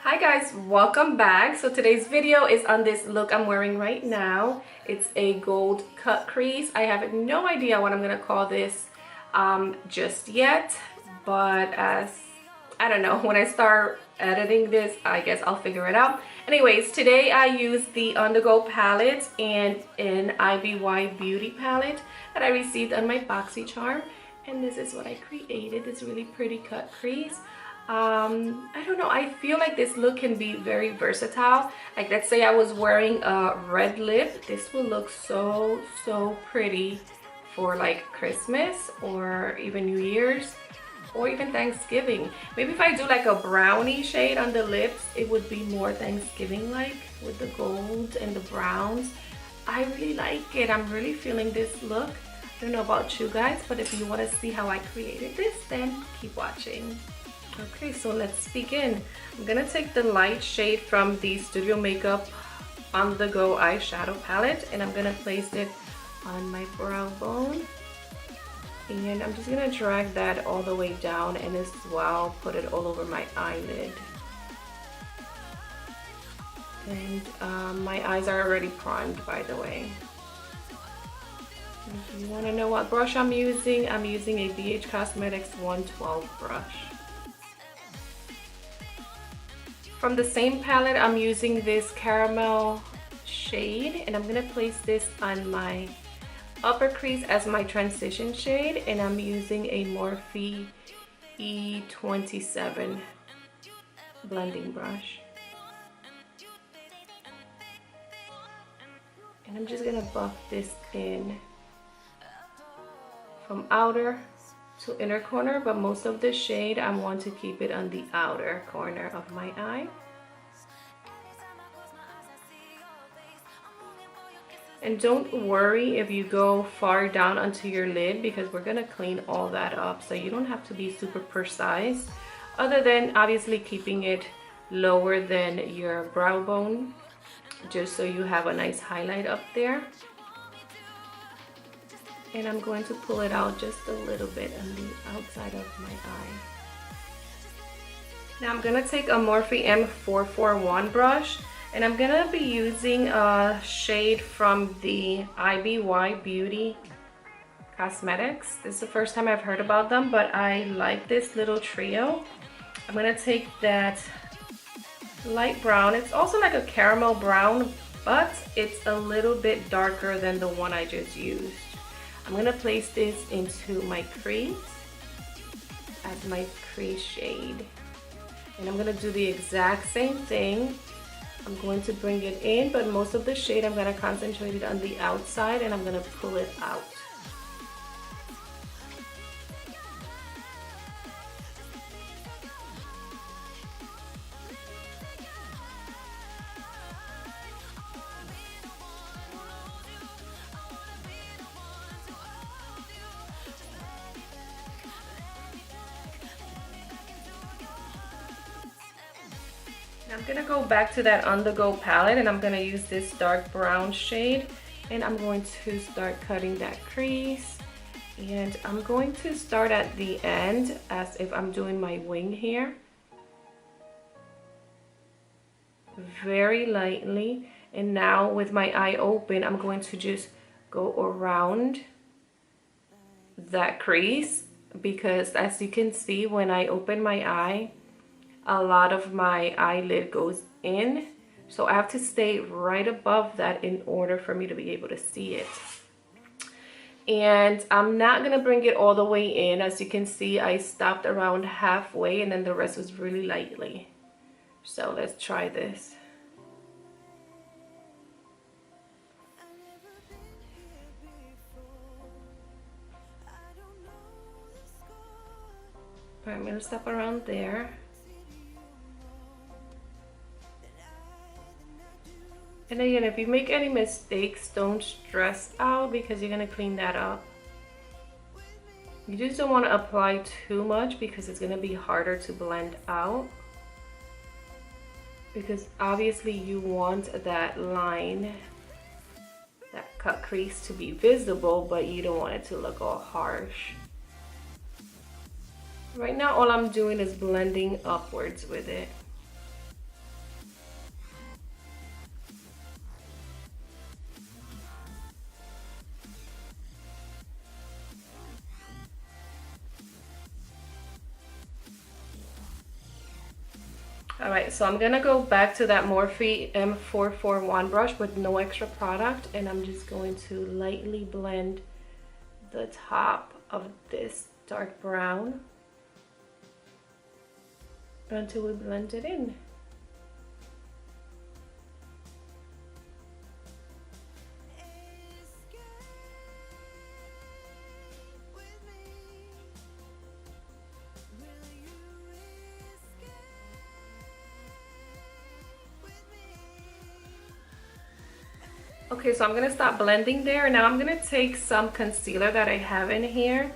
Hi guys, welcome back. So today's video is on this look I'm wearing right now. It's a gold cut crease. I have no idea what I'm gonna call this just yet, but as I don't know, when I start editing this, I guess I'll figure it out. Anyways, today I used the Undergo palette and an IBY Beauty palette that I received on my BoxyCharm, and this is what I created. This really pretty cut crease. I don't know, I feel like this look can be very versatile. Like, let's say I was wearing a red lip, this will look so pretty for like Christmas or even New Year's or even Thanksgiving. Maybe if I do like a brownie shade on the lips, it would be more Thanksgiving like with the gold and the browns. I really like it. I'm really feeling this look. I don't know about you guys, but if you want to see how I created this, then keep watching. Okay, so let's begin. I'm gonna take the light shade from the StudioMakeup On The Go eyeshadow palette, and I'm gonna place it on my brow bone. And I'm just gonna drag that all the way down, and as well put it all over my eyelid. And my eyes are already primed, by the way. If you want to know what brush I'm using a BH Cosmetics 112 brush. From the same palette, I'm using this caramel shade, and I'm gonna place this on my upper crease as my transition shade, and I'm using a Morphe E27 blending brush. And I'm just gonna buff this in from outer to inner corner, but most of the shade I want to keep it on the outer corner of my eye. And don't worry if you go far down onto your lid, because we're gonna clean all that up, so you don't have to be super precise, other than obviously keeping it lower than your brow bone, just so you have a nice highlight up there. And I'm going to pull it out just a little bit on the outside of my eye. Now I'm gonna take a Morphe M441 brush, and I'm gonna be using a shade from the IBY Beauty Cosmetics. This is the first time I've heard about them, but I like this little trio. I'm gonna take that light brown. It's also like a caramel brown, but it's a little bit darker than the one I just used. I'm gonna place this into my crease as my crease shade. And I'm gonna do the exact same thing. I'm going to bring it in, but most of the shade I'm gonna concentrate it on the outside, and I'm gonna pull it out. I'm gonna go back to that On The Go palette, and I'm gonna use this dark brown shade, and I'm going to start cutting that crease. And I'm going to start at the end as if I'm doing my wing here, very lightly. And now with my eye open, I'm going to just go around that crease, because as you can see, when I open my eye, a lot of my eyelid goes in, so I have to stay right above that in order for me to be able to see it. And I'm not gonna bring it all the way in. As you can see, I stopped around halfway, and then the rest was really lightly. So let's try this. All right, I'm gonna stop around there. And again, if you make any mistakes, don't stress out, because you're gonna clean that up. You just don't want to apply too much, because it's gonna be harder to blend out. Because obviously you want that line, that cut crease, to be visible, but you don't want it to look all harsh. Right now, all I'm doing is blending upwards with it. All right, so I'm gonna go back to that Morphe M441 brush with no extra product, and I'm just going to lightly blend the top of this dark brown until we blend it in. Okay, so I'm gonna stop blending there. Now I'm gonna take some concealer that I have in here.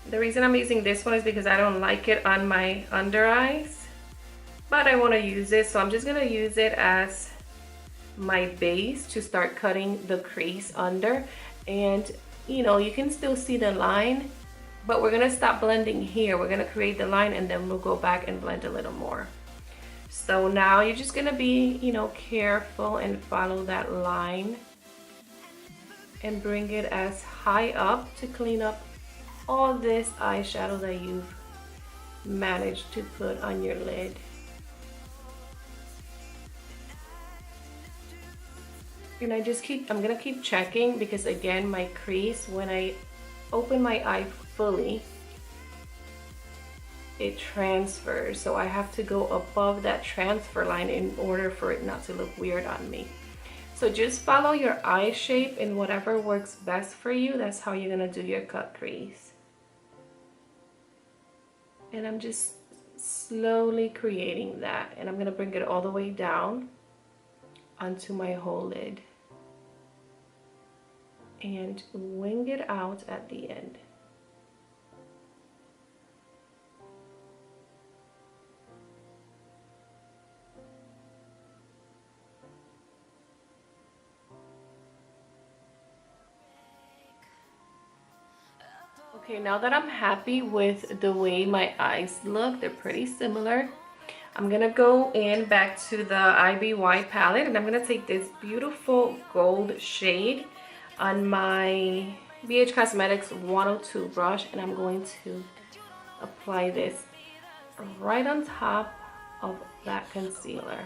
The reason I'm using this one is because I don't like it on my under eyes, but I wanna use it, so I'm just gonna use it as my base to start cutting the crease under. And you know, you can still see the line, but we're gonna stop blending here. We're gonna create the line and then we'll go back and blend a little more. So now you're just gonna be, you know, careful and follow that line and bring it as high up to clean up all this eyeshadow that you've managed to put on your lid. And I'm gonna keep checking, because again, my crease, when I open my eye fully, it transfers. So I have to go above that transfer line in order for it not to look weird on me. So just follow your eye shape and whatever works best for you, that's how you're gonna do your cut crease. And I'm just slowly creating that, and I'm gonna bring it all the way down onto my whole lid and wing it out at the end. Okay, now that I'm happy with the way my eyes look, they're pretty similar, I'm gonna go in back to the IBY palette, and I'm gonna take this beautiful gold shade on my BH Cosmetics 102 brush, and I'm going to apply this right on top of that concealer.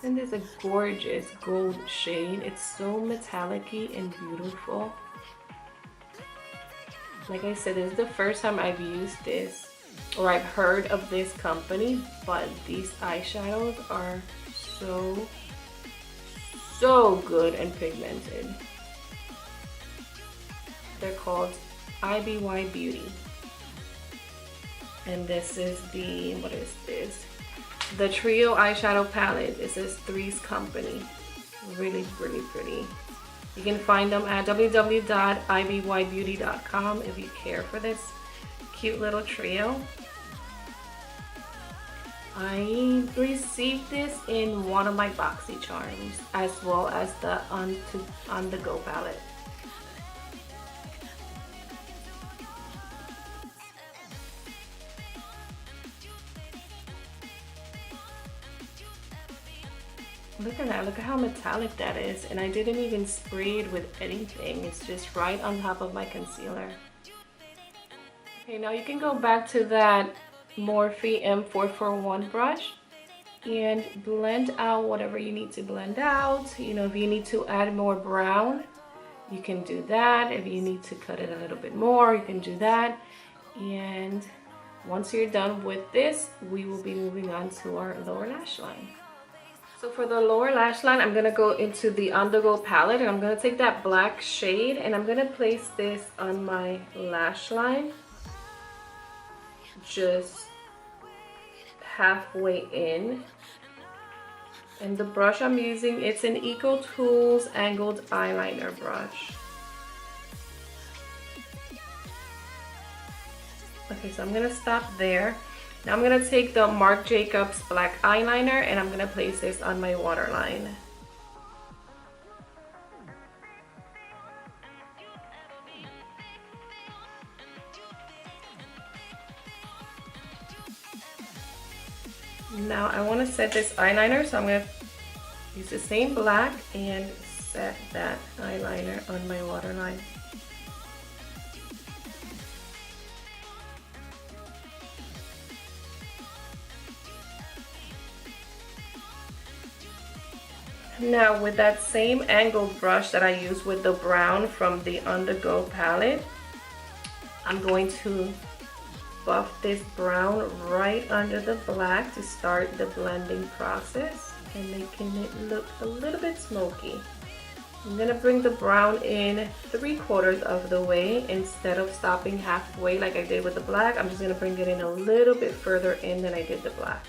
And there's a gorgeous gold shade. It's so metallic-y and beautiful. Like I said, this is the first time I've used this, or I've heard of this company, but these eyeshadows are so good and pigmented. They're called IBY Beauty. And this is the, what is this? The Trio eyeshadow palette. This is Three's Company. Really, really pretty. You can find them at www.ibYbeauty.com if you care for this cute little trio. I received this in one of my boxy charms, as well as the On The Go palette. Look at that, look at how metallic that is. And I didn't even spray it with anything. It's just right on top of my concealer. Okay, now you can go back to that Morphe M441 brush and blend out whatever you need to blend out. You know, if you need to add more brown, you can do that. If you need to cut it a little bit more, you can do that. And once you're done with this, we will be moving on to our lower lash line. So for the lower lash line, I'm gonna go into the On The Go palette, and I'm gonna take that black shade and I'm gonna place this on my lash line, just halfway in. And the brush I'm using, it's an Eco Tools angled eyeliner brush. Okay, so I'm gonna stop there. Now I'm going to take the Marc Jacobs black eyeliner and I'm going to place this on my waterline. Now I want to set this eyeliner, so I'm going to use the same black and set that eyeliner on my waterline. Now with that same angled brush that I used with the brown from the Undergo palette, I'm going to buff this brown right under the black to start the blending process and making it look a little bit smoky. I'm going to bring the brown in 3/4 of the way instead of stopping halfway like I did with the black. I'm just going to bring it in a little bit further in than I did the black.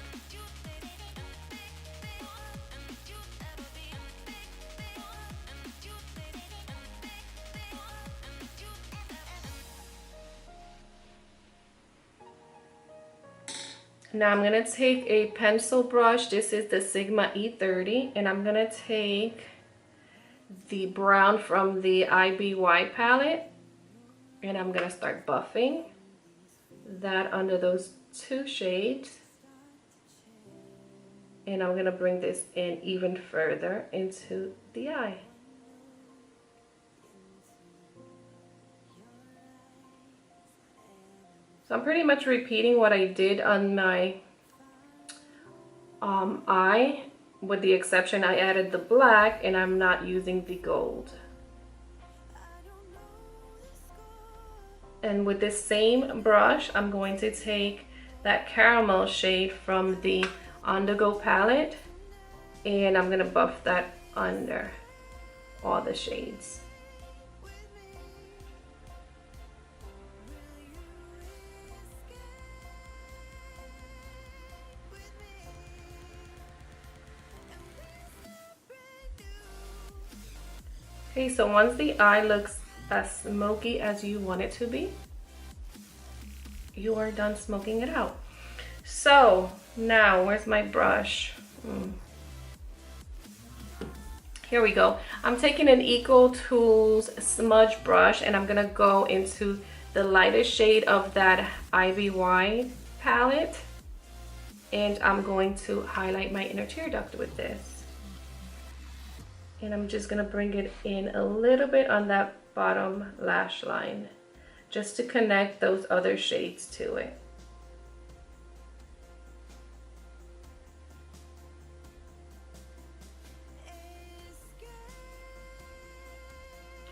Now I'm going to take a pencil brush. This is the Sigma E30, and I'm going to take the brown from the IBY palette, and I'm going to start buffing that under those 2 shades. And I'm going to bring this in even further into the eye. So I'm pretty much repeating what I did on my eye, with the exception I added the black and I'm not using the gold. And with this same brush, I'm going to take that caramel shade from the Undergo palette and I'm going to buff that under all the shades. Okay, so once the eye looks as smoky as you want it to be, you are done smoking it out. So now, where's my brush? Here we go. I'm taking an Eco Tools smudge brush and I'm gonna go into the lightest shade of that IBY palette, and I'm going to highlight my inner tear duct with this. And I'm just gonna bring it in a little bit on that bottom lash line, just to connect those other shades to it.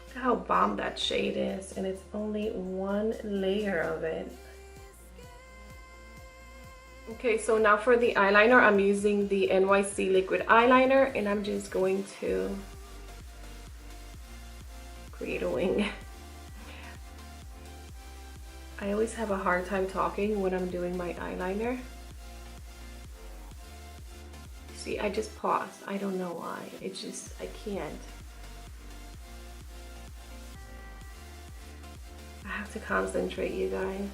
Look how bomb that shade is, and it's only 1 layer of it. Okay, so now for the eyeliner, I'm using the NYC liquid eyeliner, and I'm just going to create a wing. I always have a hard time talking when I'm doing my eyeliner. See, I just paused. I don't know why. It's just, I can't. I have to concentrate, you guys.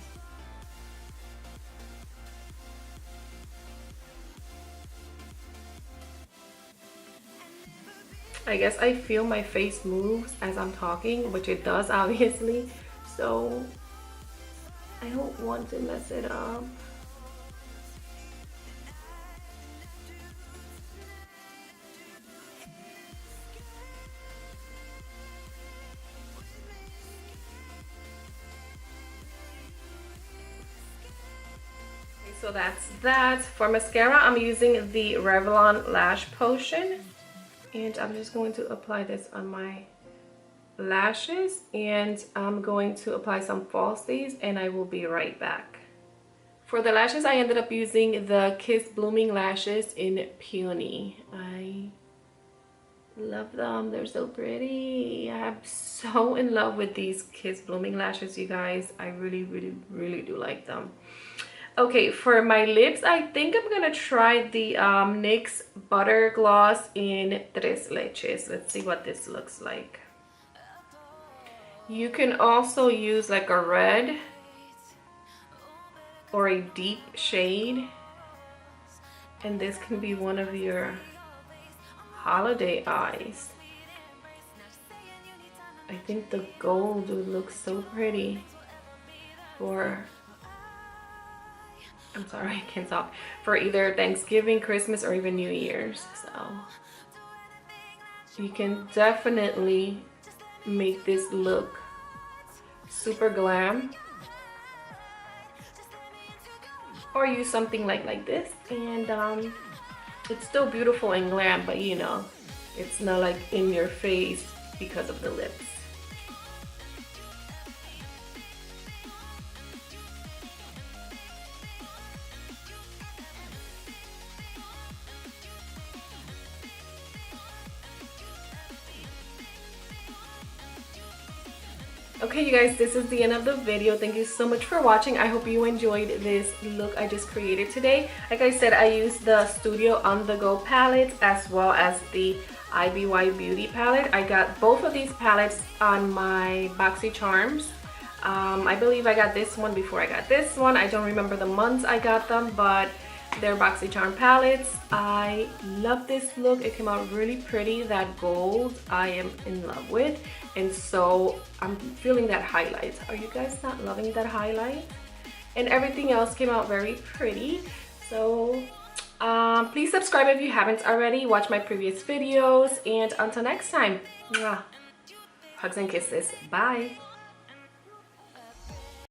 I guess I feel my face moves as I'm talking, which it does obviously, so I don't want to mess it up. Okay, so that's that. For mascara, I'm using the Revlon Lash Potion. And I'm just going to apply this on my lashes, and I'm going to apply some falsies, and I will be right back. For the lashes, I ended up using the Kiss Blooming Lashes in Peony. I love them. They're so pretty. I'm so in love with these Kiss Blooming Lashes, you guys. I really, really, really do like them. Okay, for my lips, I think I'm gonna try the NYX Butter Gloss in Tres Leches. Let's see what this looks like. You can also use like a red or a deep shade, and this can be one of your holiday eyes. I think the gold would look so pretty for, I'm sorry, I can't talk, for either Thanksgiving, Christmas, or even New Year's. So you can definitely make this look super glam, or use something like this, and it's still beautiful and glam, but you know, it's not like in your face because of the lips. Okay, you guys, this is the end of the video. Thank you so much for watching. I hope you enjoyed this look I just created today. Like I said, I used the Studio On The Go palette as well as the IBY Beauty palette. I got both of these palettes on my BoxyCharms. I believe I got this one before I got this one. I don't remember the months I got them, but they're BoxyCharm palettes. I love this look. It came out really pretty. That gold I am in love with, and so I'm feeling that highlight. Are you guys not loving that highlight? And everything else came out very pretty. So please subscribe if you haven't already. Watch my previous videos, and until next time, hugs and kisses. Bye.